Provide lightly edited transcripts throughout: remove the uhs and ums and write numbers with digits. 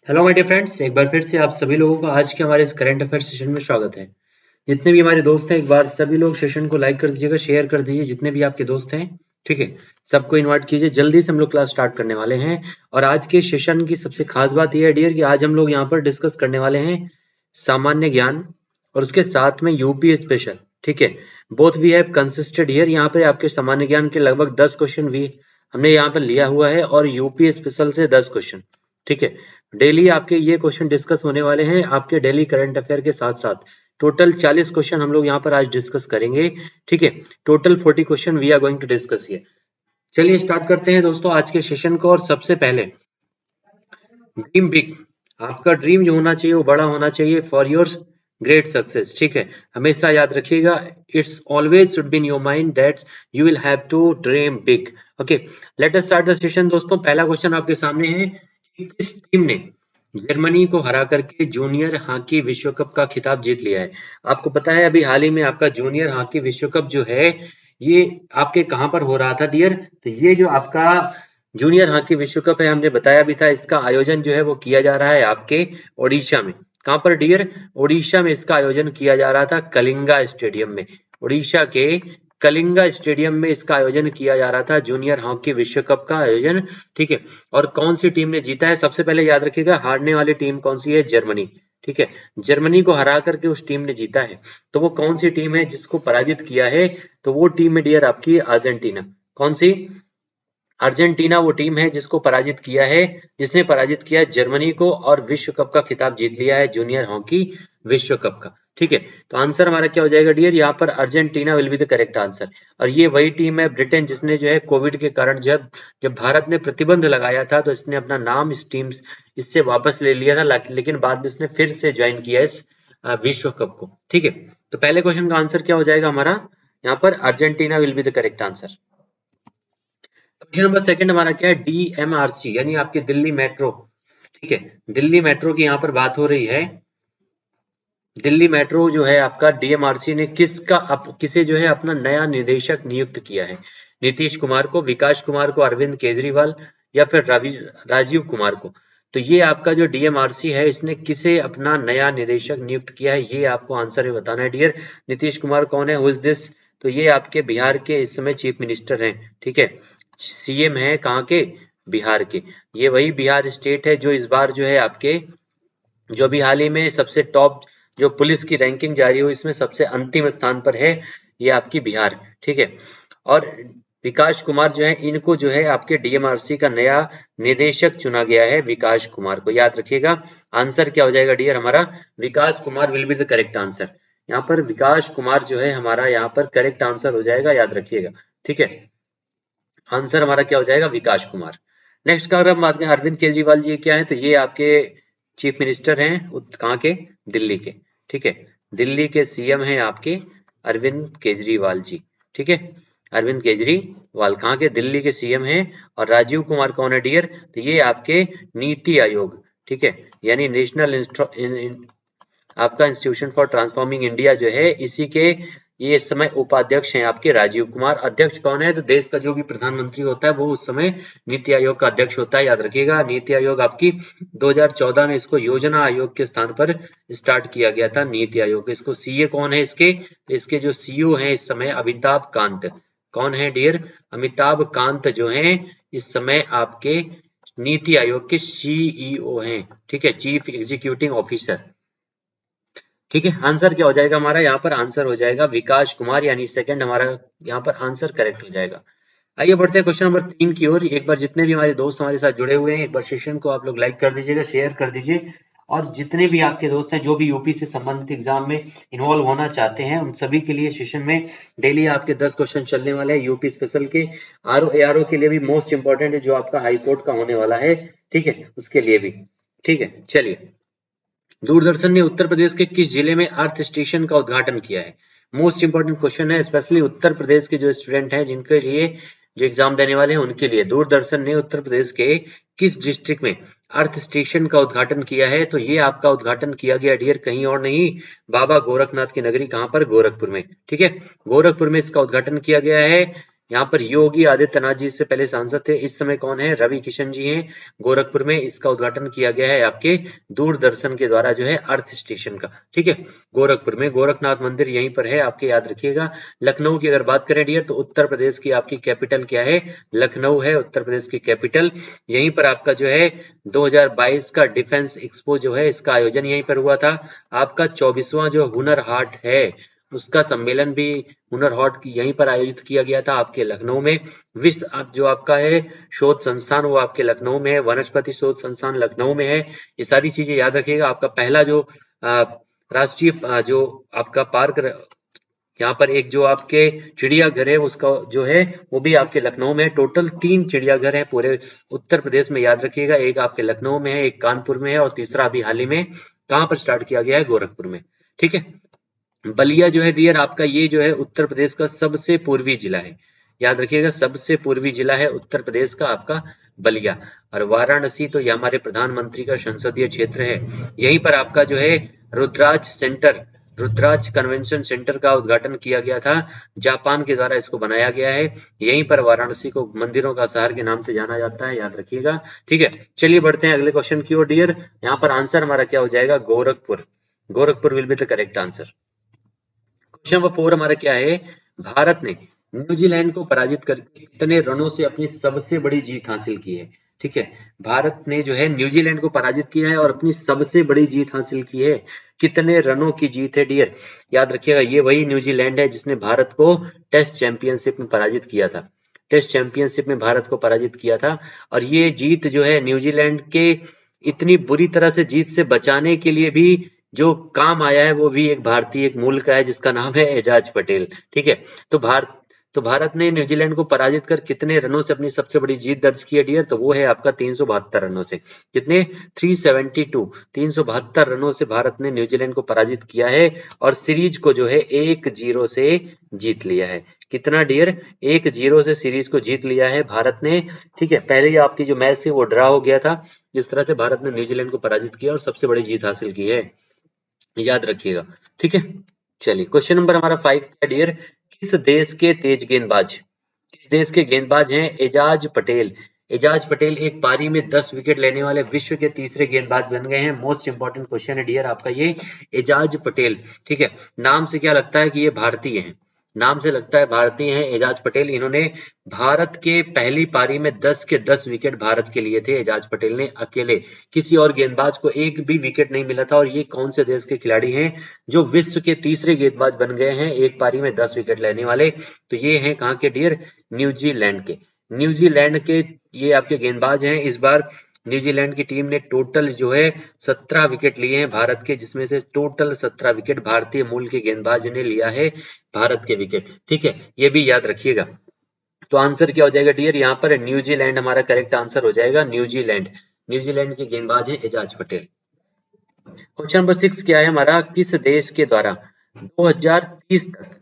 Hello my dear friends, एक बार फिर से आप सभी लोगों का आज के हमारे इस करंट अफेयर सेशन में स्वागत है। जितने भी हमारे दोस्त हैं, एक बार सभी लोग सेशन को लाइक कर दीजिएगा, शेयर कर दीजिए जितने भी आपके दोस्त हैं। ठीक है, सबको इनवाइट कीजिए। जल्दी से हम लोग क्लास स्टार्ट करने वाले हैं। और आज के सेशन की सबसे खास बात यह है डियर कि आज हम लोग यहाँ पर डिस्कस करने वाले हैं सामान्य ज्ञान और उसके साथ में यूपी स्पेशल। ठीक है, both we have consisted here. यहाँ पे आपके सामान्य ज्ञान के लगभग 10 क्वेश्चन भी हमने यहाँ पर लिया हुआ है और यूपी स्पेशल से 10 क्वेश्चन। ठीक है, डेली आपके ये क्वेश्चन डिस्कस होने वाले हैं आपके डेली करंट अफेयर के साथ साथ। टोटल 40 क्वेश्चन हम लोग यहाँ पर आज डिस्कस करेंगे। ठीक है, total 40 question we are going to discuss here. चलिए स्टार्ट करते हैं दोस्तों आज के सेशन को। और सबसे पहले ड्रीम बिग। आपका ड्रीम जो होना चाहिए वो बड़ा होना चाहिए फॉर योर ग्रेट सक्सेस। ठीक है, हमेशा याद रखिएगा, it's always should be in your mind that you will have to dream big. Okay, let us start the session दोस्तों। पहला क्वेश्चन आपके सामने है कि किस टीम ने जर्मनी को हरा करके जूनियर हॉकी विश्व कप का खिताब जीत लिया है। आपको पता है अभी हाल ही में आपका जूनियर हॉकी विश्व कप जो है ये आपके कहां पर हो रहा था डियर। तो ये जो आपका जूनियर हॉकी विश्व कप है, हमने बताया भी था, इसका आयोजन जो है वो किया जा रहा है आपके ओडिशा में। कहां पर डियर? ओडिशा में इसका आयोजन किया जा रहा था, कलिंगा स्टेडियम में। ओडिशा के कलिंगा स्टेडियम में इसका आयोजन किया जा रहा था, जूनियर हॉकी विश्व कप का आयोजन। ठीक है, और कौन सी टीम ने जीता है? सबसे पहले याद रखिएगा, हारने वाली टीम कौन सी है? जर्मनी। ठीक है, जर्मनी को हरा करके उस टीम ने जीता है। तो वो कौन सी टीम है जिसको पराजित किया है? तो वो टीम है डियर आपकी अर्जेंटीना। कौन सी? अर्जेंटीना वो टीम है जिसको पराजित किया है, जिसने पराजित किया है जर्मनी को और विश्व कप का खिताब जीत लिया है, जूनियर हॉकी विश्व कप का। ठीक है, तो आंसर हमारा क्या हो जाएगा डियर? यहाँ पर Argentina will be the correct answer. और ये वही टीम है ब्रिटेन जिसने जो है कोविड के कारण जब जब भारत ने प्रतिबंध लगाया था तो इसने अपना नाम इस टीम इससे वापस ले लिया था, लेकिन बाद में इसने फिर से ज्वाइन किया इस विश्व कप को। ठीक है, तो पहले क्वेश्चन का आंसर क्या हो जाएगा हमारा? यहाँ पर Argentina will be the correct answer. Question number second हमारा क्या है? डीएमआरसी यानी आपकी दिल्ली मेट्रो। ठीक है, दिल्ली मेट्रो की यहाँ पर बात हो रही है। दिल्ली मेट्रो जो है आपका डीएमआरसी ने किसे जो है अपना नया निदेशक नियुक्त किया है? नीतीश कुमार को, विकास कुमार को, अरविंद केजरीवाल या फिर राजीव कुमार को? तो ये आपका जो डीएमआरसी है इसने किसे अपना नया निदेशक नियुक्त किया है, ये आपको आंसर में बताना है डियर। नीतीश कुमार कौन है? Who is this? तो ये आपके बिहार के इस समय चीफ मिनिस्टर हैं। ठीक है, सीएम है कहाँ के? बिहार के। ये वही बिहार स्टेट है जो इस बार जो है आपके जो अभी हाल ही में सबसे टॉप जो पुलिस की रैंकिंग जारी हुई इसमें सबसे अंतिम स्थान पर है, ये आपकी बिहार। ठीक है, और विकास कुमार जो है इनको जो है आपके डीएमआरसी का नया निदेशक चुना गया है, विकास कुमार को। याद रखिएगा आंसर क्या हो जाएगा डियर हमारा? Vikas Kumar will be the correct answer. यहाँ पर विकास कुमार जो है हमारा यहाँ पर करेक्ट आंसर हो जाएगा, याद रखिएगा। ठीक है, आंसर हमारा क्या हो जाएगा? विकास कुमार। नेक्स्ट का अगर हम बात करें अरविंद केजरीवाल जी क्या है, तो ये आपके चीफ मिनिस्टर हैं कहाँ के? दिल्ली के। ठीक है, दिल्ली के सीएम हैं आपके अरविंद केजरीवाल जी। ठीक है, अरविंद केजरीवाल कहाँ के? दिल्ली के सीएम हैं। और राजीव कुमार कौन है डियर? तो ये आपके नीति आयोग। ठीक है, यानी नेशनल आपका इंस्टीट्यूशन फॉर ट्रांसफॉर्मिंग इंडिया जो है इसी के ये इस समय उपाध्यक्ष हैं आपके राजीव कुमार। अध्यक्ष कौन है? तो देश का जो भी प्रधानमंत्री होता है वो उस समय नीति आयोग का अध्यक्ष होता है, याद रखिएगा। नीति आयोग आपकी 2014 में इसको योजना आयोग के स्थान पर स्टार्ट किया गया था, नीति आयोग। इसको सीए कौन है इसके? तो इसके जो सीईओ हैं इस समय अमिताभ कांत। कौन है डियर? अमिताभ कांत जो है इस समय आपके नीति आयोग के सीईओ हैं। ठीक है, चीफ एग्जीक्यूटिव ऑफिसर। ठीक है, आंसर क्या हो जाएगा हमारा? यहाँ पर आंसर हो जाएगा विकास कुमार, यानी सेकंड हमारा यहाँ पर आंसर करेक्ट हो जाएगा। आइए बढ़ते हैं क्वेश्चन नंबर 3 की ओर। एक बार जितने भी हमारे दोस्त हमारे साथ जुड़े हुए हैं एक बार सेशन को आप लोग लाइक कर दीजिएगा, शेयर कर दीजिए। और जितने भी आपके दोस्त हैं जो भी यूपी से संबंधित एग्जाम में इन्वॉल्व होना चाहते हैं उन सभी के लिए सेशन में डेली आपके 10 क्वेश्चन चलने वाले हैं यूपी स्पेशल के। आरओ एआरओ के लिए भी मोस्ट इंपॉर्टेंट है जो आपका हाईकोर्ट का होने वाला है। ठीक है, उसके लिए भी। ठीक है, चलिए। दूरदर्शन ने उत्तर प्रदेश के किस जिले में अर्थ स्टेशन का उद्घाटन किया है? मोस्ट इंपोर्टेंट क्वेश्चन है, स्पेशली उत्तर प्रदेश के जो स्टूडेंट हैं जिनके लिए जो एग्जाम देने वाले हैं उनके लिए। दूरदर्शन ने उत्तर प्रदेश के किस डिस्ट्रिक्ट में अर्थ स्टेशन का उद्घाटन किया है? तो ये आपका उद्घाटन किया गया डियर कहीं और नहीं, बाबा गोरखनाथ की नगरी। कहां पर? गोरखपुर में। ठीक है, गोरखपुर में इसका उद्घाटन किया गया है। यहाँ पर योगी आदित्यनाथ जी इससे पहले सांसद थे, इस समय कौन है, रवि किशन जी हैं गोरखपुर में। इसका उद्घाटन किया गया है आपके दूरदर्शन के द्वारा जो है अर्थ स्टेशन का, ठीक है। गोरखपुर में गोरखनाथ मंदिर यहीं पर है आपके, याद रखिएगा। लखनऊ की अगर बात करें डियर, तो उत्तर प्रदेश की आपकी कैपिटल क्या है, लखनऊ है उत्तर प्रदेश की कैपिटल। यहीं पर आपका जो है 2022 का डिफेंस एक्सपो जो है इसका आयोजन यहीं पर हुआ था। आपका 24वां जो हुनर हाट है उसका सम्मेलन भी हुनर हाट यहीं पर आयोजित किया गया था आपके लखनऊ में। विश्व जो आपका है शोध संस्थान वो आपके लखनऊ में है, वनस्पति शोध संस्थान लखनऊ में है। ये सारी चीजें याद रखिएगा। आपका पहला जो राष्ट्रीय जो आपका पार्क यहाँ पर एक जो आपके चिड़ियाघर है उसका जो है वो भी आपके लखनऊ में है। टोटल 3 चिड़ियाघर है पूरे उत्तर प्रदेश में, याद रखिएगा। एक आपके लखनऊ में है, एक कानपुर में है और तीसरा अभी हाल ही में कहाँ पर स्टार्ट किया गया है, गोरखपुर में, ठीक है। बलिया जो है डियर आपका ये जो है उत्तर प्रदेश का सबसे पूर्वी जिला है, याद रखिएगा। सबसे पूर्वी जिला है उत्तर प्रदेश का आपका बलिया। और वाराणसी तो ये हमारे प्रधानमंत्री का संसदीय क्षेत्र है। यहीं पर आपका जो है Rudras centre, Rudras convention centre का उद्घाटन किया गया था, जापान के द्वारा इसको बनाया गया है। यहीं पर वाराणसी को मंदिरों का शहर के नाम से जाना जाता है, याद रखिएगा, ठीक है। चलिए बढ़ते हैं अगले क्वेश्चन की ओर डियर। यहाँ पर आंसर हमारा क्या हो जाएगा, Gorakhpur. Gorakhpur will be the correct answer. Question number 4 हमारा क्या है, भारत ने न्यूजीलैंड को पराजित करके कितने रनों से अपनी सबसे बड़ी जीत हासिल की है, ठीक है। भारत ने जो है न्यूजीलैंड को पराजित किया है और अपनी सबसे बड़ी जीत हासिल की है। कितने रनों की जीत है डियर, याद रखिएगा। ये वही न्यूजीलैंड है जिसने भारत को टेस्ट चैंपियनशिप में पराजित किया था, टेस्ट चैंपियनशिप में भारत को पराजित किया था। और ये जीत जो है न्यूजीलैंड के इतनी बुरी तरह से जीत से बचाने के लिए भी जो काम आया है वो भी एक भारतीय एक मूल का है जिसका नाम है एजाज पटेल, ठीक है। तो भारत ने न्यूजीलैंड को पराजित कर कितने रनों से अपनी सबसे बड़ी जीत दर्ज की है डियर, तो वो है आपका 372 रनों से। कितने, 372, 372 रनों से भारत ने न्यूजीलैंड को पराजित किया है और सीरीज को जो है 1-0 से जीत लिया है। कितना डियर, 1-0 से सीरीज को जीत लिया है भारत ने, ठीक है। पहले ही आपकी जो मैच थी वो ड्रा हो गया था। जिस तरह से भारत ने न्यूजीलैंड को पराजित किया और सबसे बड़ी जीत हासिल की है, याद रखिएगा, ठीक है। चलिए क्वेश्चन नंबर हमारा 5 है डियर, किस देश के तेज गेंदबाज, किस देश के गेंदबाज हैं एजाज पटेल। एजाज पटेल एक पारी में 10 विकेट लेने वाले विश्व के तीसरे गेंदबाज बन गए हैं। मोस्ट इंपोर्टेंट क्वेश्चन है डियर आपका ये, एजाज पटेल, ठीक है। नाम से क्या लगता है कि ये भारतीय हैं, नाम से लगता है भारतीय हैं एजाज पटेल। इन्होंने भारत के पहली पारी में 10 के 10 विकेट भारत के लिए थे एजाज पटेल ने अकेले, किसी और गेंदबाज को एक भी विकेट नहीं मिला था। और ये कौन से देश के खिलाड़ी हैं जो विश्व के तीसरे गेंदबाज बन गए हैं एक पारी में 10 विकेट लेने वाले, तो ये हैं कहाँ के डियर, न्यूजीलैंड के। न्यूजीलैंड के ये आपके गेंदबाज हैं। इस बार न्यूजीलैंड की टीम ने टोटल जो है 17 विकेट लिए हैं भारत के, जिसमें से टोटल 17 विकेट भारतीय मूल के गेंदबाज ने लिया है भारत के विकेट, ठीक है। ये भी याद रखिएगा। तो आंसर क्या हो जाएगा डियर, यहाँ पर न्यूजीलैंड हमारा करेक्ट आंसर हो जाएगा, न्यूजीलैंड। न्यूजीलैंड के गेंदबाज हैं एजाज पटेल। क्वेश्चन नंबर 6 क्या है हमारा, किस देश के द्वारा 2030 तक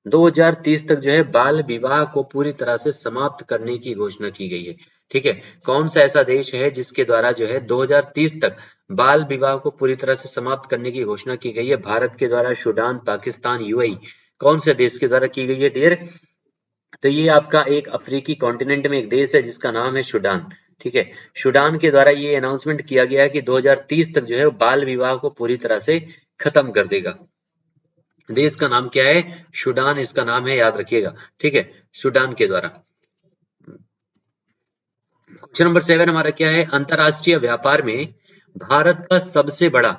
2030 तक जो है बाल विवाह को पूरी तरह से समाप्त करने की घोषणा की गई है, ठीक है। कौन सा ऐसा देश है जिसके द्वारा जो है 2030 तक बाल विवाह को पूरी तरह से समाप्त करने की घोषणा की गई है, भारत के द्वारा, सूडान, पाकिस्तान, यूएई, कौन से देश के द्वारा की गई है डियर, तो ये आपका एक अफ्रीकी कॉन्टिनेंट में एक देश है जिसका नाम है सूडान, ठीक है। सूडान के द्वारा ये अनाउंसमेंट किया गया है कि 2030 तक जो है बाल विवाह को पूरी तरह से खत्म कर देगा। देश का नाम क्या है, सूडान इसका नाम है, याद रखिएगा, ठीक है, सूडान के द्वारा। क्वेश्चन नंबर 7 हमारा क्या है, अंतरराष्ट्रीय व्यापार में भारत का सबसे बड़ा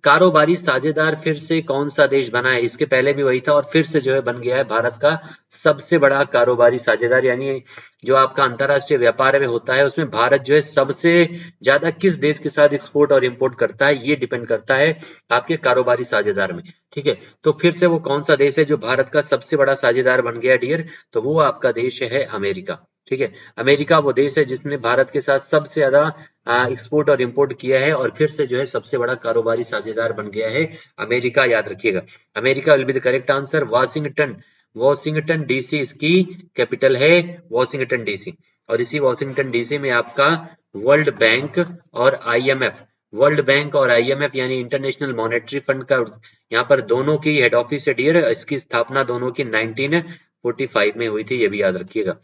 कारोबारी साझेदार फिर से कौन सा देश बना है। इसके पहले भी वही था और फिर से जो है बन गया है भारत का सबसे बड़ा कारोबारी साझेदार, यानी जो आपका अंतरराष्ट्रीय व्यापार में होता है उसमें भारत जो है सबसे ज्यादा किस देश के साथ एक्सपोर्ट और इंपोर्ट करता है, ये डिपेंड करता है आपके कारोबारी साझेदार में, ठीक है। तो फिर से वो कौन सा देश है जो भारत का सबसे बड़ा साझेदार बन गया डियर, तो वो आपका देश है अमेरिका, ठीक है। अमेरिका वो देश है जिसने भारत के साथ सबसे ज्यादा एक्सपोर्ट और इंपोर्ट किया है और फिर से जो है सबसे बड़ा कारोबारी साझेदार बन गया है अमेरिका, याद रखिएगा। America will be the correct answer. Washington, Washington DC इसकी कैपिटल है, वॉशिंगटन डीसी। और इसी वॉशिंगटन डीसी में आपका वर्ल्ड बैंक और आईएमएफ, वर्ल्ड बैंक और आईएमएफ यानी इंटरनेशनल मॉनेटरी फंड का यहाँ पर दोनों की हेड ऑफिस है डियर। इसकी स्थापना दोनों की 19 1945 में हुई थी, ये भी याद रखिएगा।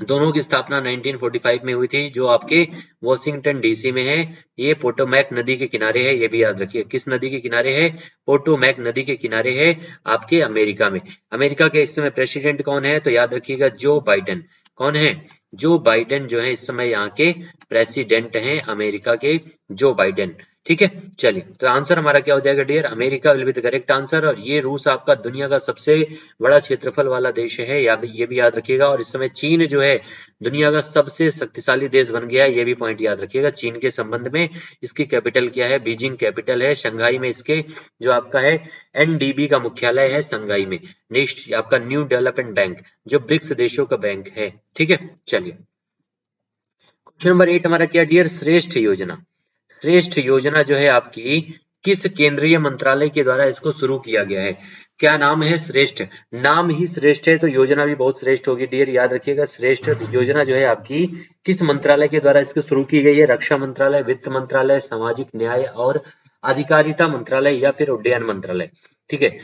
दोनों की स्थापना 1945 में हुई थी, जो आपके वॉशिंगटन डीसी में है। ये पोटोमैक नदी के किनारे है, ये भी याद रखिए। किस नदी के किनारे है? पोटोमैक नदी के किनारे है, आपके अमेरिका में। अमेरिका के इस समय प्रेसिडेंट कौन है? तो याद रखिएगा जो बाइडेन। कौन है? जो बाइडेन जो है इस समय यहाँ के प्रेसिडेंट हैं अमेरिका के, जो बाइडेन। ठीक है, चलिए तो आंसर हमारा क्या हो जाएगा dear? America will be the correct answer. और ये रूस आपका दुनिया का सबसे बड़ा क्षेत्रफल वाला देश है, ये भी याद रखिएगा। और इस समय चीन जो है दुनिया का सबसे शक्तिशाली देश बन गया है, ये भी पॉइंट याद रखिएगा। चीन के संबंध में इसकी कैपिटल क्या है? बीजिंग कैपिटल है। शंघाई में इसके जो आपका है एनडीबी का मुख्यालय है शंघाई में। नेक्स्ट आपका न्यू डेवलपमेंट बैंक, जो ब्रिक्स देशों का बैंक है। ठीक है, चलिए क्वेश्चन नंबर 8 हमारा क्या डियर? श्रेष्ठ योजना। श्रेष्ठ योजना जो है आपकी किस केंद्रीय मंत्रालय के द्वारा इसको शुरू किया गया है? क्या नाम है? श्रेष्ठ। नाम ही श्रेष्ठ है तो योजना भी बहुत श्रेष्ठ होगी डियर, याद रखिएगा। श्रेष्ठ योजना जो है आपकी किस मंत्रालय के द्वारा इसको शुरू की गई है? रक्षा मंत्रालय, वित्त मंत्रालय, सामाजिक न्याय और अधिकारिता मंत्रालय या फिर उड्डयन मंत्रालय। ठीक है,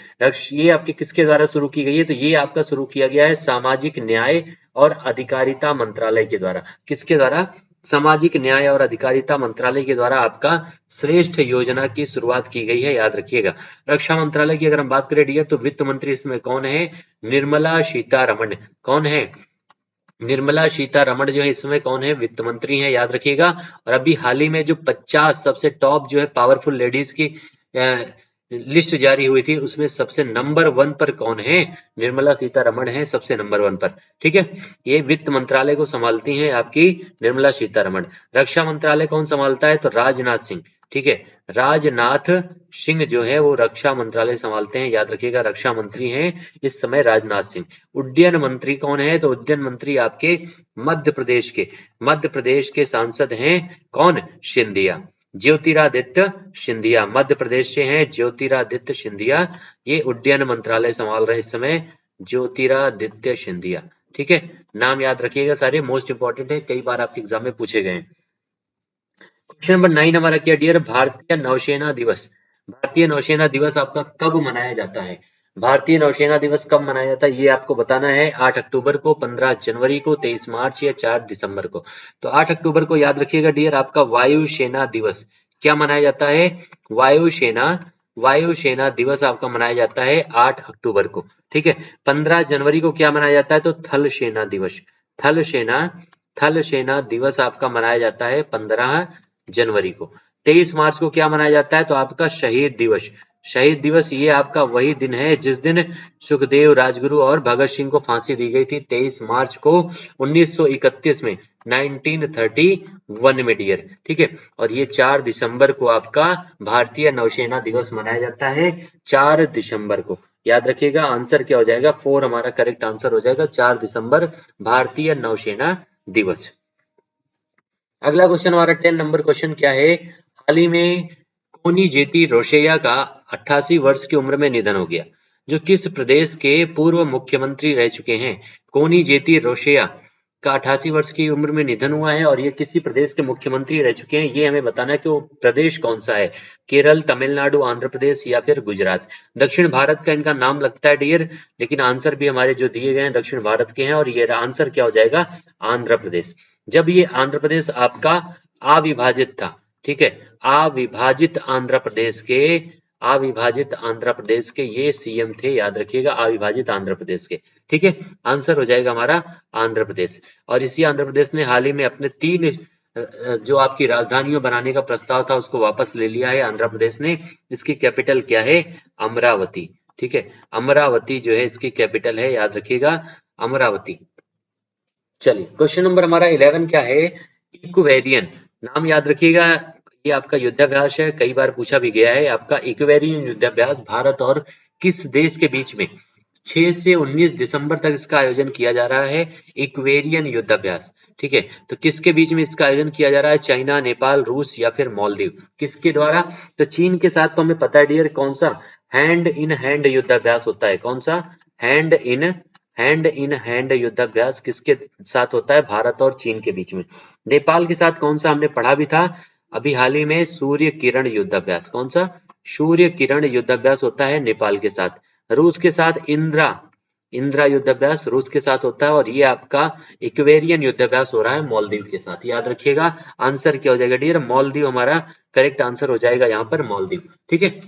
ये आपके किसके द्वारा शुरू की गई है? तो ये आपका शुरू किया गया है सामाजिक न्याय और अधिकारिता मंत्रालय के द्वारा। किसके द्वारा? सामाजिक न्याय और अधिकारिता मंत्रालय के द्वारा आपका श्रेष्ठ योजना की शुरुआत की गई है, याद रखिएगा। रक्षा मंत्रालय की अगर हम बात करें डियर, तो वित्त मंत्री इसमें कौन है? निर्मला सीतारमण। कौन है? निर्मला सीतारमण जो है इसमें कौन है? वित्त मंत्री है, याद रखिएगा। और अभी हाल ही में जो 50 सबसे टॉप जो है पावरफुल लेडीज की लिस्ट जारी हुई थी, उसमें सबसे नंबर 1 पर कौन है? निर्मला सीतारमण है सबसे नंबर 1 पर। ठीक है, ये वित्त मंत्रालय को संभालती हैं आपकी निर्मला सीतारमण। रक्षा मंत्रालय कौन संभालता है? तो राजनाथ सिंह। ठीक है, राजनाथ सिंह जो है वो रक्षा मंत्रालय संभालते हैं, याद रखिएगा। रक्षा मंत्री हैं इस समय राजनाथ सिंह। उड्डयन मंत्री कौन है? तो उड्डयन मंत्री आपके मध्य प्रदेश के सांसद हैं कौन? सिंधिया। ज्योतिरादित्य सिंधिया मध्य प्रदेश से हैं। ज्योतिरादित्य सिंधिया ये उड्डयन मंत्रालय संभाल रहे हैं इस समय, ज्योतिरादित्य सिंधिया। ठीक है, नाम याद रखिएगा, सारे मोस्ट इंपोर्टेंट है, कई बार आपके एग्जाम में पूछे गए हैं। क्वेश्चन नंबर 9 हमारा क्या डियर? भारतीय नौसेना दिवस। भारतीय नौसेना दिवस आपका कब मनाया जाता है? भारतीय नौसेना दिवस कब मनाया जाता है ये आपको बताना है। 8 अक्टूबर को, 15 जनवरी को, 23 मार्च या 4 दिसंबर को। तो 8 अक्टूबर को याद रखिएगा डियर, आपका वायुसेना दिवस। क्या मनाया जाता है? वायुसेना दिवस आपका मनाया जाता है 8 अक्टूबर को। ठीक है, 15 जनवरी को क्या मनाया जाता है? तो थल सेना दिवस। थल सेना दिवस आपका मनाया जाता है 15 जनवरी को। 23 मार्च को क्या मनाया जाता है? तो आपका शहीद दिवस। शहीद दिवस ये आपका वही दिन है जिस दिन सुखदेव, राजगुरु और भगत सिंह को फांसी दी गई थी, 23 मार्च को 1931 में, 1931 में डियर। ठीक है, और ये 4 दिसंबर को आपका भारतीय नौसेना दिवस मनाया जाता है, 4 दिसंबर को। याद रखिएगा, आंसर क्या हो जाएगा? 4 हमारा करेक्ट आंसर हो जाएगा, 4 दिसंबर भारतीय नौसेना दिवस। अगला क्वेश्चन हमारा 10 नंबर क्वेश्चन क्या है? हाल ही में कोनिजेती रोशैया का 88 वर्ष की उम्र में निधन हो गया, जो किस प्रदेश के पूर्व मुख्यमंत्री रह चुके हैं? कोनिजेती रोशैया का 88 वर्ष की उम्र में निधन हुआ है और ये किसी प्रदेश के मुख्यमंत्री रह चुके हैं। ये हमें बताना है कि वो प्रदेश कौन सा है, केरल, तमिलनाडु, आंध्र प्रदेश या फिर गुजरात। दक्षिण भारत का इनका नाम लगता है डियर, लेकिन आंसर भी हमारे जो दिए गए हैं दक्षिण भारत के हैं, और ये आंसर क्या हो जाएगा? आंध्र प्रदेश। जब ये आंध्र प्रदेश आपका अविभाजित था, ठीक है, अविभाजित आंध्र प्रदेश के ये सीएम थे, याद रखिएगा, अविभाजित आंध्र प्रदेश के। ठीक है, आंसर हो जाएगा हमारा आंध्र प्रदेश। और इसी आंध्र प्रदेश ने हाल ही में अपने 3 जो आपकी राजधानियों बनाने का प्रस्ताव था उसको वापस ले लिया है आंध्र प्रदेश ने। इसकी कैपिटल क्या है? अमरावती। ठीक है, अमरावती जो है इसकी कैपिटल है, याद रखिएगा, अमरावती। चलिए क्वेश्चन नंबर हमारा 11 क्या है? इक्वेरियन। नाम याद रखिएगा, ये आपका युद्धाभ्यास है, कई बार पूछा भी गया है। आपका इक्वेरियन युद्धाभ्यास भारत और किस देश के बीच में 6 से 19 दिसंबर तक इसका आयोजन किया जा रहा है? इक्वेरियन युद्धाभ्यास। ठीक है, तो किसके बीच में इसका आयोजन किया जा रहा है? चाइना, नेपाल, रूस या फिर मालदीव, किसके द्वारा? तो चीन के साथ तो हमें पता है डियर, कौन सा? हैंड इन हैंड युद्धाभ्यास होता है। कौन सा? हैंड इन हैंड युद्धाभ्यास किसके साथ होता है? भारत और चीन के बीच में। नेपाल के साथ कौन सा? हमने पढ़ा भी था अभी हाल ही में, सूर्य किरण युद्धाभ्यास। कौन सा? सूर्य किरण युद्धाभ्यास होता है नेपाल के साथ। रूस के साथ इंदिरा युद्धाभ्यास रूस के साथ होता है, और ये आपका इक्वेरियन युद्धाभ्यास हो रहा है मालदीव के साथ। याद रखिएगा आंसर क्या हो जाएगा डियर, मालदीव हमारा करेक्ट आंसर हो जाएगा यहाँ पर मालदीव। ठीक है,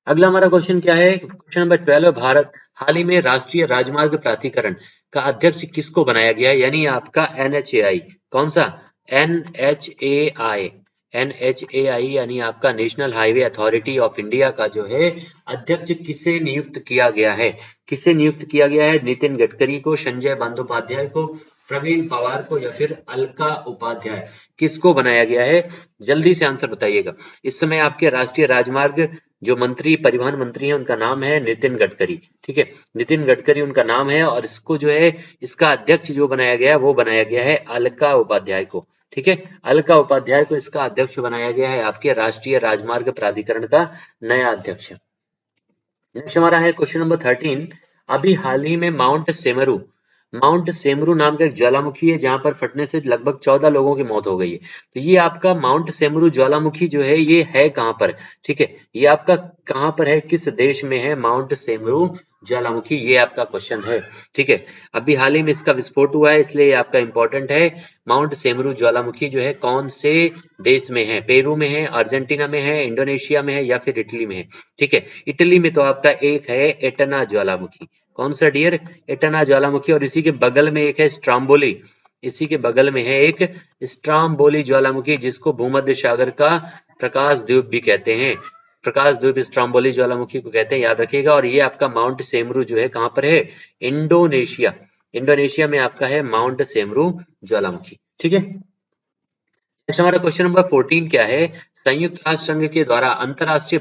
अगला हमारा क्वेश्चन क्या है, क्वेश्चन नंबर 12। भारत हाल ही में राष्ट्रीय राजमार्ग प्राधिकरण का अध्यक्ष किसको बनाया गया है, यानी आपका NHAI। कौन सा? NHAI। NHAI यानी आपका national highway authority of India का जो है अध्यक्ष किसे नियुक्त किया गया है? किसे नियुक्त किया गया है? नितिन गडकरी को, संजय बंदोपाध्याय को, प्रवीण पवार को, या फिर अलका उपाध्याय? किसको बनाया गया है? जल्दी से आंसर बताइएगा। इस समय आपके राष्ट्रीय राजमार्ग जो मंत्री, परिवहन मंत्री है, उनका नाम है नितिन गडकरी। ठीक है, नितिन गडकरी उनका नाम है, और इसको जो है इसका अध्यक्ष जो बनाया गया है वो बनाया गया है अलका उपाध्याय को। ठीक है, अलका उपाध्याय को इसका अध्यक्ष बनाया गया है, आपके राष्ट्रीय राजमार्ग प्राधिकरण का नया अध्यक्ष। नेक्स्ट हमारा है क्वेश्चन नंबर 13। अभी हाल ही में माउंट सेमरू नाम का एक ज्वालामुखी है जहां पर फटने से लगभग 14 लोगों की मौत हो गई है। तो ये आपका माउंट सेमरू ज्वालामुखी जो है ये है कहां पर? ठीक है, ये आपका कहां पर है, किस देश में है माउंट सेमरू ज्वालामुखी, ये आपका क्वेश्चन है। ठीक है, अभी हाल ही में इसका विस्फोट हुआ है, इसलिए ये आपका इंपॉर्टेंट है। माउंट सेमरू ज्वालामुखी जो है कौन से देश में है? पेरू में है, अर्जेंटीना में है, इंडोनेशिया में है, या फिर इटली में है? ठीक है, इटली में तो आपका एक है एटना ज्वालामुखी। कौन सा डियर? एटना ज्वालामुखी। और इसी के बगल में एक है स्ट्राम्बोली, इसी के बगल में है एक स्ट्राम्बोली ज्वालामुखी, जिसको भूमध्य सागर का प्रकाश द्वीप भी कहते हैं। प्रकाश द्वीप स्ट्राम्बोली ज्वालामुखी को कहते हैं, याद रखिएगा। और ये आपका माउंट सेमरू जो है कहां पर है? इंडोनेशिया। इंडोनेशिया में आपका है माउंट सेमरू ज्वालामुखी। ठीक है, नेक्स्ट हमारा क्वेश्चन नंबर 14 क्या है, संयुक्त राष्ट्र संघ के द्वारा अंतरराष्ट्रीय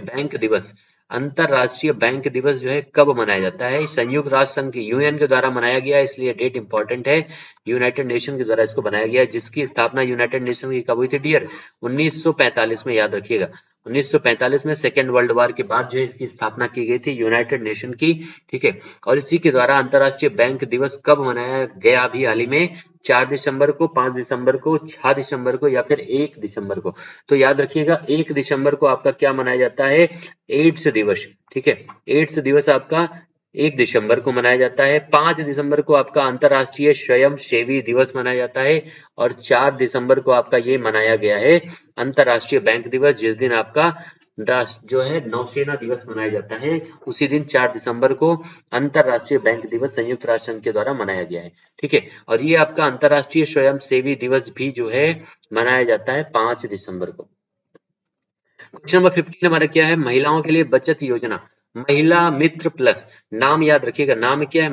बैंक दिवस जो है कब मनाया जाता है? संयुक्त राष्ट्र संघ यूएन के द्वारा मनाया गया है, इसलिए डेट इंपॉर्टेंट है। यूनाइटेड नेशन के द्वारा इसको बनाया गया है, जिसकी स्थापना यूनाइटेड नेशन की कब हुई थी डियर? 1945 में, याद रखिएगा। 1945 में सेकेंड वर्ल्ड वॉर के बाद जो है इसकी स्थापना की गई थी यूनाइटेड नेशन की। ठीक है, और इसी के द्वारा अंतरराष्ट्रीय बैंक दिवस कब मनाया गया? अभी हाल ही में 4 दिसंबर को, 5 दिसंबर को, 6 दिसंबर को, या फिर 1 दिसंबर को? तो याद रखिएगा 1 दिसंबर को आपका क्या मनाया जाता है? एड्स दिवस। ठीक है, एड्स दिवस आपका 1 दिसंबर को मनाया जाता है। 5 दिसंबर को आपका अंतरराष्ट्रीय स्वयं सेवी दिवस मनाया जाता है, और 4 दिसंबर को आपका ये मनाया गया है अंतरराष्ट्रीय बैंक दिवस, जिस दिन आपका जो है नौसेना दिवस मनाया जाता है। उसी दिन 4 दिसंबर को अंतरराष्ट्रीय बैंक दिवस संयुक्त राष्ट्र संघ के द्वारा मनाया गया है। ठीक है, और ये आपका अंतरराष्ट्रीय स्वयं सेवी दिवस भी जो है मनाया जाता है 5 दिसंबर को। क्वेश्चन नंबर 15 हमारा क्या है, महिलाओं के लिए बचत योजना महिला मित्र प्लस। नाम याद रखिएगा, नाम क्या है?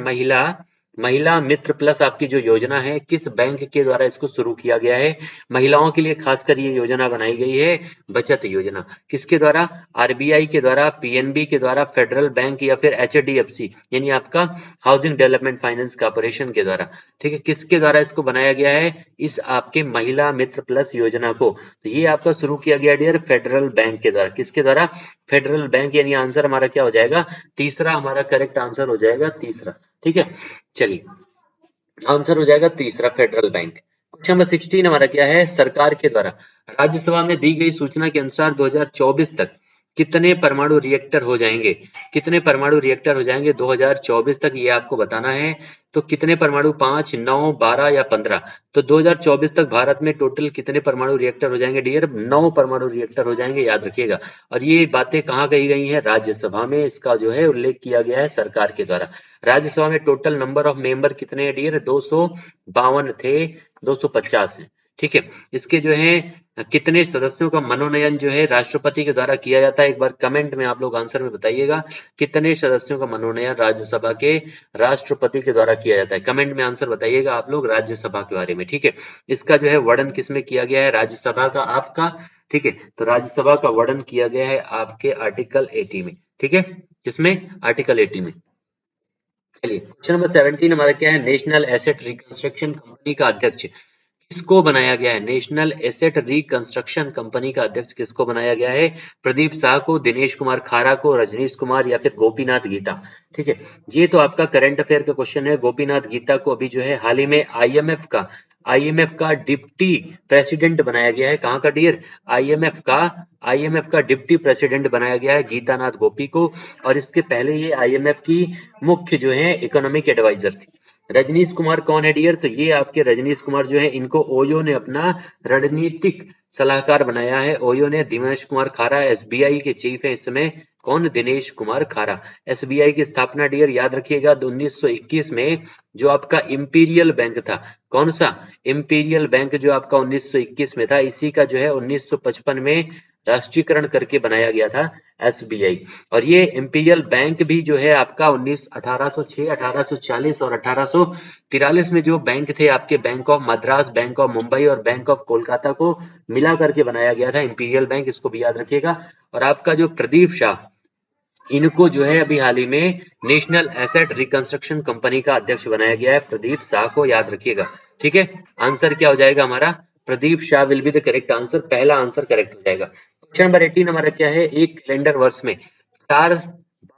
महिला मित्र प्लस आपकी जो योजना है, किस बैंक के द्वारा इसको शुरू किया गया है? महिलाओं के लिए खासकर ये योजना बनाई गई है, बचत योजना। किसके द्वारा? आरबीआई के द्वारा, पीएनबी के द्वारा, फेडरल बैंक, या फिर एचडीएफसी यानी आपका हाउसिंग डेवलपमेंट फाइनेंस कॉर्पोरेशन के द्वारा। ठीक है, किसके द्वारा इसको बनाया गया है, इस आपके महिला मित्र प्लस योजना को? तो ये आपका शुरू किया गया डियर फेडरल बैंक के द्वारा। किसके द्वारा? फेडरल बैंक, यानी आंसर हमारा क्या हो जाएगा? तीसरा हमारा करेक्ट आंसर हो जाएगा, तीसरा। ठीक है, चलिए आंसर हो जाएगा तीसरा, फेडरल बैंक। क्वेश्चन नंबर 16 हमारा क्या है, सरकार के द्वारा राज्यसभा में दी गई सूचना के अनुसार 2024 तक कितने परमाणु रिएक्टर हो जाएंगे? कितने परमाणु रिएक्टर हो जाएंगे 2024 तक, ये आपको बताना है। तो कितने परमाणु? 5, 9, 12 या 15? तो 2024 तक भारत में टोटल कितने परमाणु रिएक्टर हो जाएंगे डियर? 9 परमाणु रिएक्टर हो जाएंगे, याद रखिएगा। और ये बातें कहाँ कही गई हैं? राज्यसभा में इसका जो है उल्लेख किया गया है सरकार के द्वारा। राज्यसभा में टोटल नंबर ऑफ मेंबर कितने हैं डियर? 252 थे, 250 है। ठीक है, इसके जो है कितने सदस्यों का मनोनयन जो है राष्ट्रपति के द्वारा किया जाता है? एक बार कमेंट में आप लोग आंसर में बताइएगा, कितने सदस्यों का मनोनयन राज्यसभा के राष्ट्रपति के द्वारा किया जाता है? कमेंट में आंसर बताइएगा आप लोग राज्यसभा के बारे में। ठीक है, इसका जो है वर्णन किसमें किया गया है? राज्यसभा का आपका। ठीक है, तो राज्यसभा का वर्णन किया गया है आपके आर्टिकल 80 में। ठीक है, किसमें? आर्टिकल 80 में। चलिए क्वेश्चन नंबर 17 हमारा क्या है, नेशनल एसेट रिकंस्ट्रक्शन कंपनी का अध्यक्ष किसको बनाया गया है? नेशनल एसेट रिकंस्ट्रक्शन कंपनी का अध्यक्ष किसको बनाया गया है? प्रदीप शाह को, दिनेश कुमार खारा को, रजनीश कुमार या फिर गोपीनाथ गीता। ठीक है, ये तो आपका करंट अफेयर का क्वेश्चन है। गोपीनाथ गीता को अभी जो है हाल ही में आईएमएफ का डिप्टी प्रेसिडेंट बनाया गया है। कहाँ का डियर? आईएमएफ का डिप्टी प्रेसिडेंट बनाया गया है गीतानाथ गोपी को। और इसके पहले ये आईएमएफ की मुख्य जो है इकोनॉमिक एडवाइजर थी। रजनीश कुमार कौन है डियर? तो ये आपके रजनीश कुमार जो है, इनको ओयो ने अपना रणनीतिक सलाहकार बनाया है। ओयो ने। दिनेश कुमार खारा एसबीआई के चीफ है इस समय। कौन? दिनेश कुमार खारा। एसबीआई की स्थापना डियर याद रखिएगा 1921 में, जो आपका इंपीरियल बैंक था। कौन सा? इंपीरियल बैंक जो आपका 1921 में था, इसी का जो है 1955 में राष्ट्रीयकरण करके बनाया गया था एसबीआई। और ये इंपीरियल बैंक भी जो है आपका 1806, 1840 और 1843 में जो बैंक थे आपके, bank of Madras, bank of Mumbai और बैंक ऑफ कोलकाता को मिला करके बनाया गया था इंपीरियल बैंक। इसको भी याद रखिएगा। और आपका जो प्रदीप शाह, इनको जो है अभी हाल ही में नेशनल एसेट रिकंस्ट्रक्शन कंपनी का अध्यक्ष बनाया गया है। प्रदीप शाह को याद रखिएगा। ठीक है, आंसर क्या हो जाएगा हमारा? Pradeep Shah will be the correct answer. पहला आंसर करेक्ट हो जाएगा। क्वेश्चन नंबर 18 हमारा क्या है? एक कैलेंडर वर्ष में 4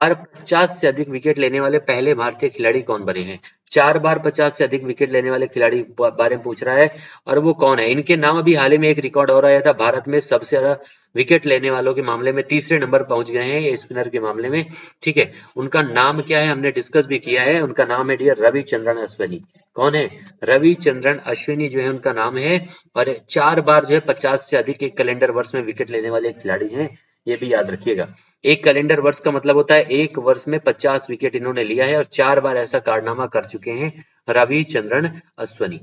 बार 50 से अधिक विकेट लेने वाले पहले भारतीय खिलाड़ी कौन बने हैं? 4 बार 50 से अधिक विकेट लेने वाले खिलाड़ी बारे में पूछ रहा है, और वो कौन है? इनके नाम अभी हाल ही में एक रिकॉर्ड और आया था, भारत में सबसे ज्यादा विकेट लेने वालों के मामले में तीसरे नंबर पहुंच गए हैं ये स्पिनर के मामले में। ठीक है, उनका नाम क्या है? हमने डिस्कस भी किया है। उनका नाम है डियर रविचंद्रन अश्विनी। कौन है? रविचंद्रन अश्विनी जो है उनका नाम है। और 4 बार जो है 50 से अधिक एक कैलेंडर वर्ष में विकेट लेने वाले खिलाड़ी हैं, ये भी याद रखिएगा। एक कैलेंडर वर्ष का मतलब होता है एक वर्ष में 50 विकेट इन्होंने लिया है, और 4 बार ऐसा कारनामा कर चुके हैं रविचंद्रन अश्विनी।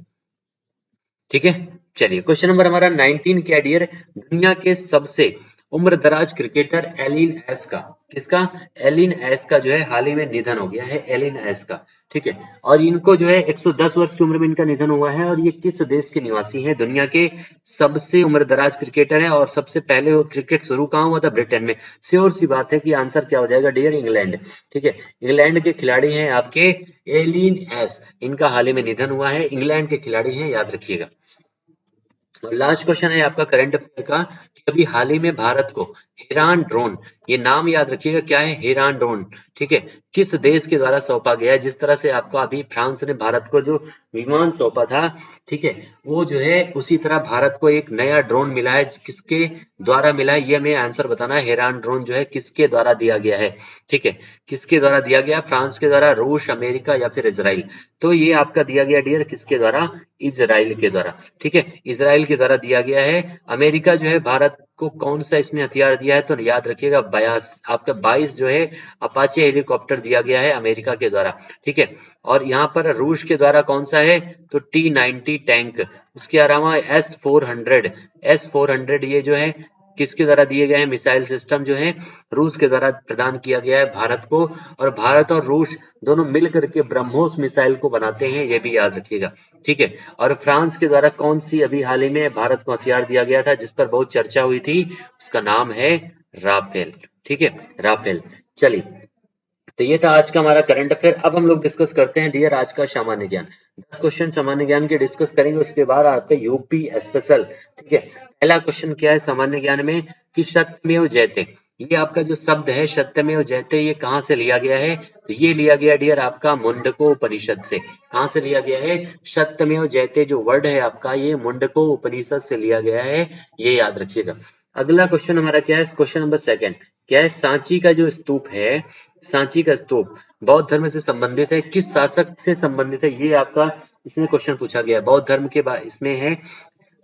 ठीक है, चलिए क्वेश्चन नंबर हमारा 19 क्या डियर? दुनिया के सबसे उम्रदराज क्रिकेटर एलिन एस का, किसका? एलिन एस का जो है हाल ही में निधन हो गया है, एलिन एस का। ठीक है, और इनको जो है 110 वर्ष की उम्र में इनका निधन हुआ है। और ये किस देश के निवासी हैं? दुनिया के सबसे उम्रदराज क्रिकेटर है। और सबसे पहले वो क्रिकेट शुरू कहाँ हुआ था? ब्रिटेन में। श्योर सी बात है कि आंसर क्या हो जाएगा डियर? इंग्लैंड। ठीक है, इंग्लैंड के खिलाड़ी हैं आपके एलिन एस। इनका हाल ही में निधन हुआ है, इंग्लैंड के खिलाड़ी हैं, याद रखिएगा। लास्ट क्वेश्चन है आपका करंट अफेयर का, कि अभी हाल ही में भारत को हेरान ड्रोन, ये नाम याद रखिएगा क्या है? हेरान ड्रोन। ठीक है, किस देश के द्वारा सौंपा गया है? जिस तरह से आपको अभी फ्रांस ने भारत को जो विमान सौंपा था, ठीक है, वो जो है उसी तरह भारत को एक नया ड्रोन मिला है। किसके द्वारा मिला है? ये हमें आंसर बताना है। हेरान ड्रोन जो है किसके द्वारा दिया गया है? ठीक है, किसके द्वारा दिया गया? फ्रांस के द्वारा, रूस, अमेरिका या फिर इजराइल? तो ये आपका दिया गया डियर किसके द्वारा? इजराइल के द्वारा। ठीक है, इजराइल के द्वारा दिया गया है। अमेरिका जो है भारत को कौन सा इसने हथियार दिया है? तो याद रखिएगा 22 जो है अपाचे हेलीकॉप्टर दिया गया है अमेरिका के द्वारा। ठीक है, और यहाँ पर रूस के द्वारा कौन सा है? तो T-90 टैंक। उसके अलावा S-400 ये जो है किसके द्वारा दिए गए हैं? मिसाइल सिस्टम जो है रूस के द्वारा प्रदान किया गया है भारत को। और भारत और रूस दोनों मिलकर के ब्रह्मोस मिसाइल को बनाते हैं, ये भी याद रखिएगा। ठीक है, और फ्रांस के द्वारा कौन सी अभी हाल ही में भारत को हथियार दिया गया था, जिस पर बहुत चर्चा हुई थी? उसका नाम है राफेल। ठीक है, राफेल। चलिए, तो ये था आज का हमारा करंट अफेयर। अब हम लोग डिस्कस करते हैं डियर आज का सामान्य ज्ञान। 10 क्वेश्चन सामान्य ज्ञान के डिस्कस करेंगे, उसके बाद आपका यूपी स्पेशल। ठीक है, पहला क्वेश्चन क्या है सामान्य ज्ञान में? कि सत्यमेव जयते, ये आपका जो शब्द है सत्यमेव जयते, ये कहाँ से लिया गया है? तो ये लिया गया डियर आपका मुंडको उपनिषद से। कहाँ से लिया गया है? सत्यमेव जयते जो वर्ड है आपका, ये मुंडको उपनिषद से लिया गया है, ये याद रखिएगा। अगला क्वेश्चन हमारा क्या है? क्वेश्चन नंबर 2 क्या है? सांची का जो स्तूप है, सांची का स्तूप बौद्ध धर्म से संबंधित है, किस शासक से संबंधित है? ये आपका इसमें क्वेश्चन पूछा गया है। बौद्ध धर्म के बाद इसमें है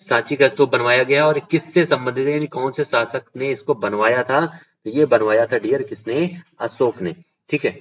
सांची का स्तूप बनवाया गया, और किससे संबंधित है, यानी कौन से शासक ने इसको बनवाया था? तो ये बनवाया था डियर किसने? अशोक ने। ठीक है,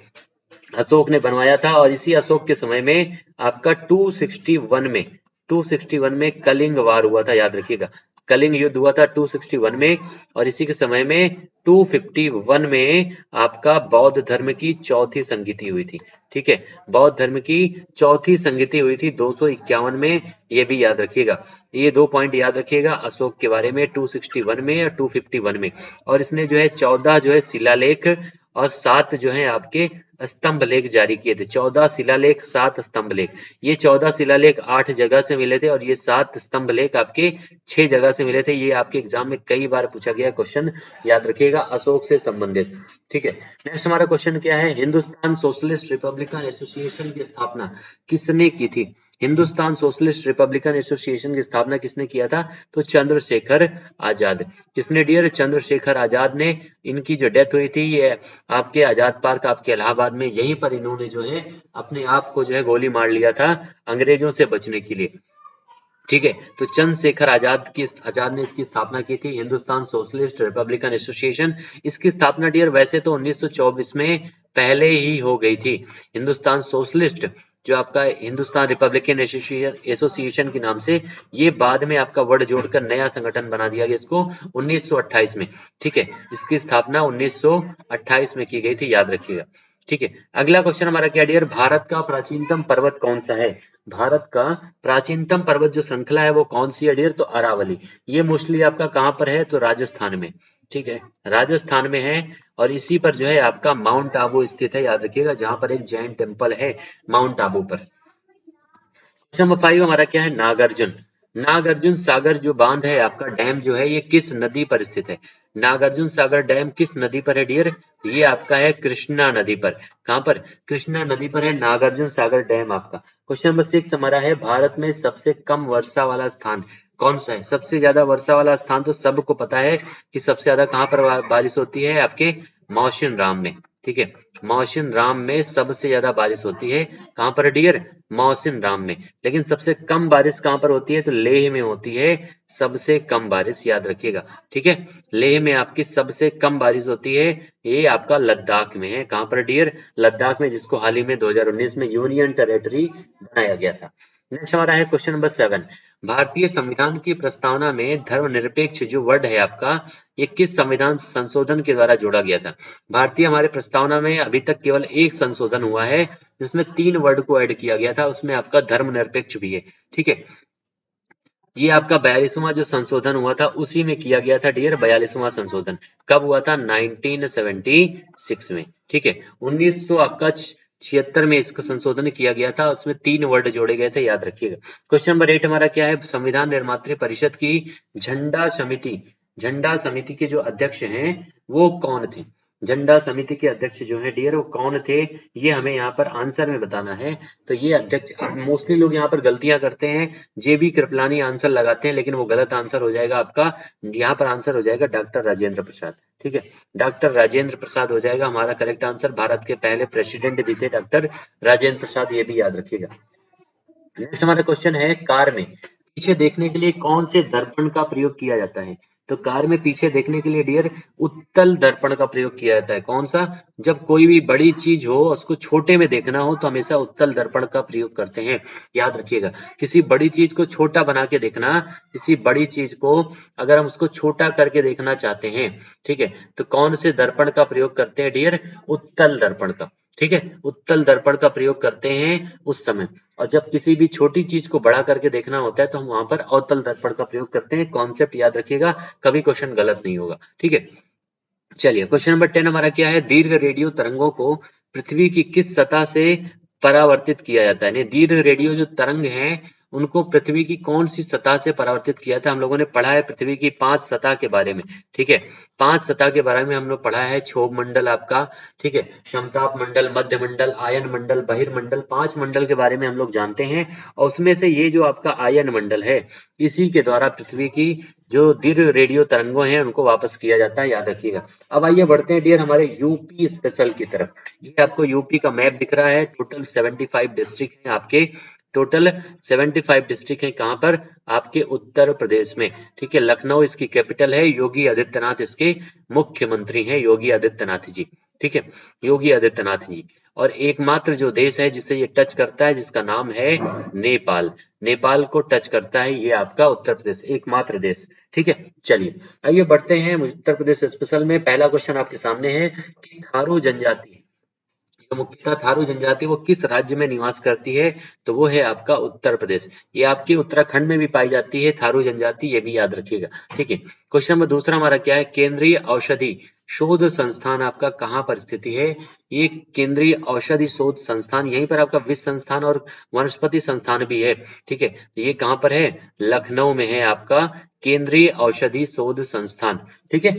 अशोक ने बनवाया था। और इसी अशोक के समय में आपका 261 में कलिंग वार हुआ था, याद रखिएगा। कलिंग युद्ध हुआ था 261 में। और इसी के समय में 251 में आपका बौद्ध धर्म की चौथी संगीति हुई थी। ठीक है, बौद्ध धर्म की चौथी संगीति हुई थी 251 में, ये भी याद रखिएगा। ये 2 पॉइंट याद रखिएगा अशोक के बारे में, 261 में और 251 में। और इसने जो है 14 जो है शिलालेख और 7 जो है आपके स्तंभ लेख जारी किए थे। 14 शिलालेख, 7 स्तंभ लेख। ये 14 शिलालेख 8 जगह से मिले थे और ये 7 स्तंभ लेख आपके 6 जगह से मिले थे। ये आपके एग्जाम में कई बार पूछा गया क्वेश्चन, याद रखिएगा, अशोक से संबंधित। ठीक है, नेक्स्ट हमारा क्वेश्चन क्या है, हिंदुस्तान सोशलिस्ट रिपब्लिकन एसोसिएशन की स्थापना किसने की थी? हिंदुस्तान सोशलिस्ट रिपब्लिकन एसोसिएशन की स्थापना किसने किया था? तो चंद्रशेखर आजाद। किसने डियर? चंद्रशेखर आजाद ने। इनकी जो डेथ हुई थी ये आपके आजाद पार्क आपके इलाहाबाद में, यहीं पर इन्होंने जो है अपने आप को जो है गोली मार लिया था अंग्रेजों से बचने के लिए। ठीक है, तो चंद्रशेखर आजाद ने इसकी स्थापना की थी, हिंदुस्तान सोशलिस्ट रिपब्लिकन एसोसिएशन। इसकी स्थापना डियर वैसे तो 1924 में पहले ही हो गई थी। हिंदुस्तान सोशलिस्ट जो आपका हिंदुस्तान रिपब्लिकन एसोसिएशन के नाम से, ये बाद में आपका वर्ड जोड़कर नया संगठन बना दिया गया इसको 1928 में। ठीक है, इसकी स्थापना 1928 में की गई थी, याद रखिएगा। ठीक है, अगला क्वेश्चन हमारा क्या डियर, भारत का प्राचीनतम पर्वत कौन सा है? भारत का प्राचीनतम पर्वत जो श्रृंखला है वो कौन सी है डियर? तो अरावली। ये मोस्टली आपका कहां पर है? तो राजस्थान में। ठीक है, राजस्थान में है और इसी पर जो है आपका माउंट आबू स्थित है, याद रखिएगा, जहां पर एक जैन टेम्पल है माउंट आबू पर। क्वेश्चन नंबर 5 हमारा क्या है, नागार्जुन। नागार्जुन सागर जो बांध है आपका, डैम जो है, ये किस नदी पर स्थित है? नागार्जुन सागर डैम किस नदी पर है डियर? ये आपका है कृष्णा नदी पर। कहां पर? कृष्णा नदी पर है नागार्जुन सागर डैम आपका। क्वेश्चन नंबर 6 हमारा है, भारत में सबसे कम वर्षा वाला स्थान कौन सा है? सबसे ज्यादा वर्षा वाला स्थान तो सबको पता है कि सबसे ज्यादा कहां पर बारिश होती है? आपके मौसिन राम में। ठीक है, मौसिन राम में सबसे ज्यादा बारिश होती है। कहां पर डियर? मौसिन राम में। लेकिन सबसे कम बारिश कहां पर होती है? तो लेह में होती है सबसे कम बारिश, याद रखिएगा। ठीक है, लेह में आपकी सबसे कम बारिश होती है। ये आपका लद्दाख में है। कहां पर डियर? लद्दाख में, जिसको हाल ही में 2019 में यूनियन टेरेटरी बनाया गया था। नेक्स्ट हमारा है क्वेश्चन नंबर 7, भारतीय संविधान की प्रस्तावना में धर्मनिरपेक्ष जो वर्ड है आपका, ये किस संविधान संशोधन के द्वारा जोड़ा गया था? भारतीय हमारे प्रस्तावना में अभी तक केवल एक संशोधन हुआ है जिसमें 3 वर्ड को ऐड किया गया था, उसमें आपका धर्मनिरपेक्ष भी है। ठीक है, ये आपका 42वां जो संशोधन हुआ था उसी में किया गया था डियर, 42वां संशोधन। कब हुआ था? 1976 में। ठीक है, 1900 आपका 76 में इसका संशोधन किया गया था, उसमें 3 वर्ड जोड़े गए थे, याद रखिएगा। क्वेश्चन नंबर 8 हमारा क्या है, संविधान निर्मात्री परिषद की झंडा समिति के जो अध्यक्ष हैं वो कौन थे? झंडा समिति के अध्यक्ष जो है डियर वो कौन थे, ये हमें यहाँ पर आंसर में बताना है। तो ये अध्यक्ष, मोस्टली लोग यहाँ पर गलतियां करते हैं, जेबी कृपलानी आंसर लगाते हैं, लेकिन वो गलत आंसर हो जाएगा आपका। यहाँ पर आंसर हो जाएगा डॉक्टर राजेंद्र प्रसाद। ठीक है, डॉक्टर राजेंद्र प्रसाद हो जाएगा हमारा करेक्ट आंसर। भारत के पहले प्रेसिडेंट भी थे डॉक्टर राजेंद्र प्रसाद, ये भी याद रखिएगा। नेक्स्ट हमारा क्वेश्चन है, कार में पीछे देखने के लिए कौन से दर्पण का प्रयोग किया जाता है? तो कार में पीछे देखने के लिए डियर उत्तल दर्पण का प्रयोग किया जाता है। कौन सा? जब कोई भी बड़ी चीज हो उसको छोटे में देखना हो तो हमेशा उत्तल दर्पण का प्रयोग करते हैं, याद रखिएगा। किसी बड़ी चीज को छोटा बना के देखना, किसी बड़ी चीज को अगर हम उसको छोटा करके देखना चाहते हैं, ठीक है, तो कौन से दर्पण का प्रयोग करते हैं डियर? उत्तल दर्पण का। ठीक है, उत्तल दर्पण का प्रयोग करते हैं उस समय। और जब किसी भी छोटी चीज को बड़ा करके देखना होता है तो हम वहां पर अवतल दर्पण का प्रयोग करते हैं। कॉन्सेप्ट याद रखिएगा, कभी क्वेश्चन गलत नहीं होगा। ठीक है, चलिए क्वेश्चन नंबर 10 हमारा क्या है, दीर्घ रेडियो तरंगों को पृथ्वी की किस सतह से परावर्तित किया जाता है? दीर्घ रेडियो जो तरंग हैं उनको पृथ्वी की कौन सी सतह से परावर्तित किया था? हम लोगों ने पढ़ा है पृथ्वी की 5 सतह के बारे में। ठीक है, 5 सतह के बारे में हम लोग पढ़ा है, क्षोभ मंडल आपका, ठीक है, समताप मंडल, मध्य मंडल, आयन मंडल, बहिर्मंडल, 5 मंडल के बारे में हम लोग जानते हैं। और उसमें से ये जो आपका आयन मंडल है, इसी के द्वारा पृथ्वी की जो दीर्घ रेडियो तरंगों हैं उनको वापस किया जाता है, याद रखिएगा। अब आइए बढ़ते हैं डियर हमारे यूपी स्पेशल की तरफ। ये आपको यूपी का मैप दिख रहा है, टोटल 75 डिस्ट्रिक्ट हैं आपके, टोटल 75 डिस्ट्रिक्ट हैं कहां पर? आपके उत्तर प्रदेश में। ठीक है, लखनऊ इसकी कैपिटल है, योगी आदित्यनाथ इसके मुख्यमंत्री हैं, योगी आदित्यनाथ जी। ठीक है, योगी आदित्यनाथ जी। और एकमात्र जो देश है जिसे ये टच करता है जिसका नाम है नेपाल, नेपाल को टच करता है ये आपका उत्तर प्रदेश, एकमात्र देश। ठीक है, चलिए आइए बढ़ते हैं उत्तर प्रदेश स्पेशल में। पहला क्वेश्चन आपके सामने है कि थारू जनजाति तो मुख्यतः थारू जनजाति वो किस राज्य में निवास करती है? तो वो है आपका उत्तर प्रदेश। ये आपके उत्तराखंड में भी पाई जाती है थारू जनजाति, ये भी याद रखिएगा। ठीक है, क्वेश्चन नंबर दूसरा हमारा क्या है? केंद्रीय औषधि शोध संस्थान आपका कहाँ पर स्थित है? ये केंद्रीय औषधि शोध संस्थान, यहीं पर आपका विश्व संस्थान और वनस्पति संस्थान भी है। ठीक है, तो ये कहाँ पर है? लखनऊ में है आपका केंद्रीय औषधि शोध संस्थान। ठीक है,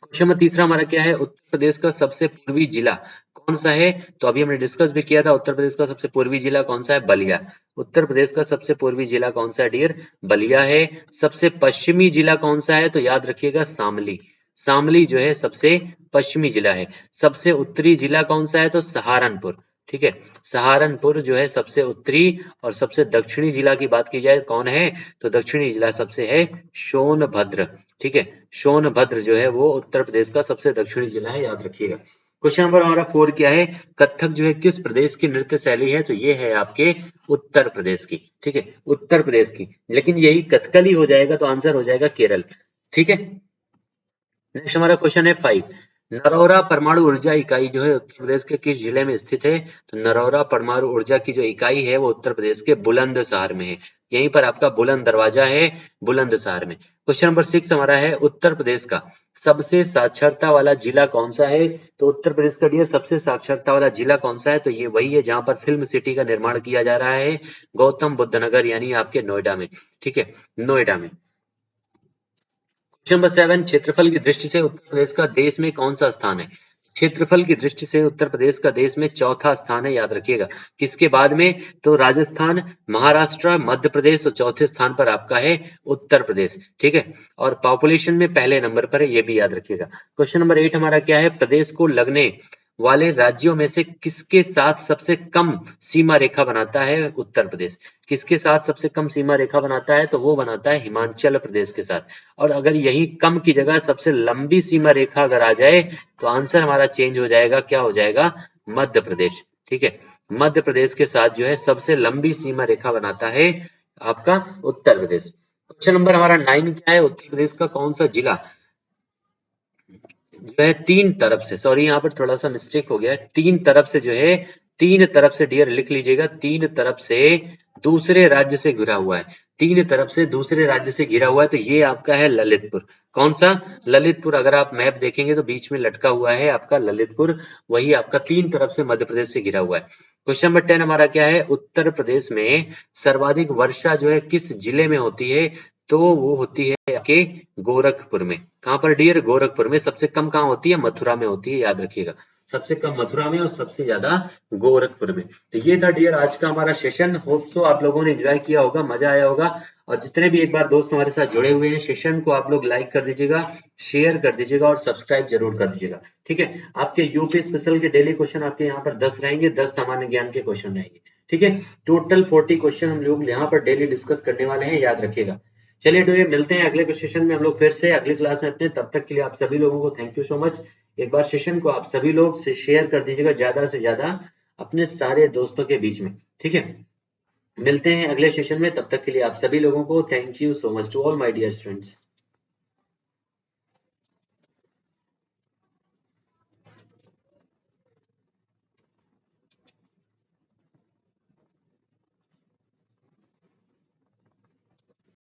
क्वेश्चन नंबर तीसरा हमारा क्या है? उत्तर प्रदेश का सबसे पूर्वी जिला कौन सा है? तो अभी हमने डिस्कस भी किया था, उत्तर प्रदेश का सबसे पूर्वी जिला कौन सा है? बलिया। उत्तर प्रदेश का सबसे पूर्वी जिला कौन सा है डियर? बलिया है। सबसे पश्चिमी जिला कौन सा है? तो याद रखिएगा शामली। शामली जो है सबसे पश्चिमी जिला है। सबसे उत्तरी जिला कौन सा है? तो सहारनपुर। ठीक है, सहारनपुर जो है सबसे उत्तरी। और सबसे दक्षिणी जिला की बात की जाए कौन है? तो दक्षिणी जिला सबसे है सोनभद्र। ठीक है, सोनभद्र जो है वो उत्तर प्रदेश का सबसे दक्षिणी जिला है, याद रखिएगा। क्वेश्चन नंबर हमारा 4 क्या है? कथक जो है किस प्रदेश की नृत्य शैली है? तो ये है आपके उत्तर प्रदेश की। ठीक है, उत्तर प्रदेश की, लेकिन यही कथकली हो जाएगा तो आंसर हो जाएगा केरल। ठीक है, नेक्स्ट हमारा क्वेश्चन है 5। नरौरा परमाणु ऊर्जा इकाई जो है उत्तर प्रदेश के किस जिले में स्थित है? तो नरौरा परमाणु ऊर्जा की जो इकाई है वो उत्तर प्रदेश के बुलंदशहर में है। यहीं पर आपका बुलंद दरवाजा है, बुलंदशहर में। क्वेश्चन नंबर 6 हमारा है उत्तर प्रदेश का सबसे साक्षरता वाला जिला कौन सा है? तो उत्तर प्रदेश का डियर सबसे साक्षरता वाला जिला कौन सा है? तो ये वही है जहां पर फिल्म सिटी का निर्माण किया जा रहा है, गौतम बुद्ध नगर यानी आपके नोएडा में। ठीक है, नोएडा में। क्वेश्चन नंबर 7, क्षेत्रफल की दृष्टि से उत्तर प्रदेश का देश में कौन सा स्थान है? क्षेत्रफल की दृष्टि से उत्तर प्रदेश का देश में चौथा स्थान है, याद रखिएगा। किसके बाद में? तो राजस्थान, महाराष्ट्र, मध्य प्रदेश और चौथे स्थान पर आपका है उत्तर प्रदेश। ठीक है, और पॉपुलेशन में पहले नंबर पर है, ये भी याद रखिएगा। क्वेश्चन नंबर 8 हमारा क्या है? प्रदेश को लगने वाले राज्यों में से किसके साथ सबसे कम सीमा रेखा बनाता है उत्तर प्रदेश? किसके साथ सबसे कम सीमा रेखा बनाता है? तो वो बनाता है हिमाचल प्रदेश के साथ। और अगर यही कम की जगह सबसे लंबी सीमा रेखा अगर आ जाए तो आंसर हमारा चेंज हो जाएगा, क्या हो जाएगा? मध्य प्रदेश। ठीक है, मध्य प्रदेश के साथ जो है सबसे लंबी सीमा रेखा बनाता है आपका उत्तर प्रदेश। क्वेश्चन नंबर हमारा 9 क्या है? उत्तर प्रदेश का कौन सा जिला जो है तीन तरफ से, सॉरी यहाँ पर थोड़ा सा मिस्टेक हो गया है, तीन तरफ से जो है, तीन तरफ से डियर लिख लीजिएगा, तीन तरफ से दूसरे राज्य से घिरा हुआ है। तीन तरफ से दूसरे राज्य से घिरा हुआ है, तो ये आपका है ललितपुर। कौन सा? ललितपुर। अगर आप मैप देखेंगे तो बीच में लटका हुआ है आपका ललितपुर, वही आपका तीन तरफ से मध्य प्रदेश से घिरा हुआ है। क्वेश्चन नंबर 10 हमारा क्या है? उत्तर प्रदेश में सर्वाधिक वर्षा जो है किस जिले में होती है? तो वो होती है आपके गोरखपुर में। कहां पर डियर? गोरखपुर में। सबसे कम कहां होती है? मथुरा में होती है, याद रखिएगा। सबसे कम मथुरा में और सबसे ज्यादा गोरखपुर में। तो ये था डियर आज का हमारा सेशन। होप सो आप लोगों ने एंजॉय किया होगा, मजा आया होगा। और जितने भी एक बार दोस्त हमारे साथ जुड़े हुए हैं, सेशन को आप लोग लाइक कर दीजिएगा, शेयर कर दीजिएगा और सब्सक्राइब जरूर कर दीजिएगा। ठीक है, आपके यूपी स्पेशल के डेली क्वेश्चन आपके यहाँ पर 10 रहेंगे, 10 सामान्य ज्ञान के क्वेश्चन रहेंगे। ठीक है, टोटल 40 क्वेश्चन हम लोग यहाँ पर डेली डिस्कस करने वाले हैं, याद रखिएगा। चलिए तो ये मिलते हैं अगले सेशन में हम लोग फिर से अगली क्लास में अपने। तब तक के लिए आप सभी लोगों को थैंक यू सो मच। एक बार सेशन को आप सभी लोग से शेयर कर दीजिएगा ज्यादा से ज्यादा अपने सारे दोस्तों के बीच में। ठीक है, मिलते हैं अगले सेशन में, तब तक के लिए आप सभी लोगों को thank you so much to all my dear students.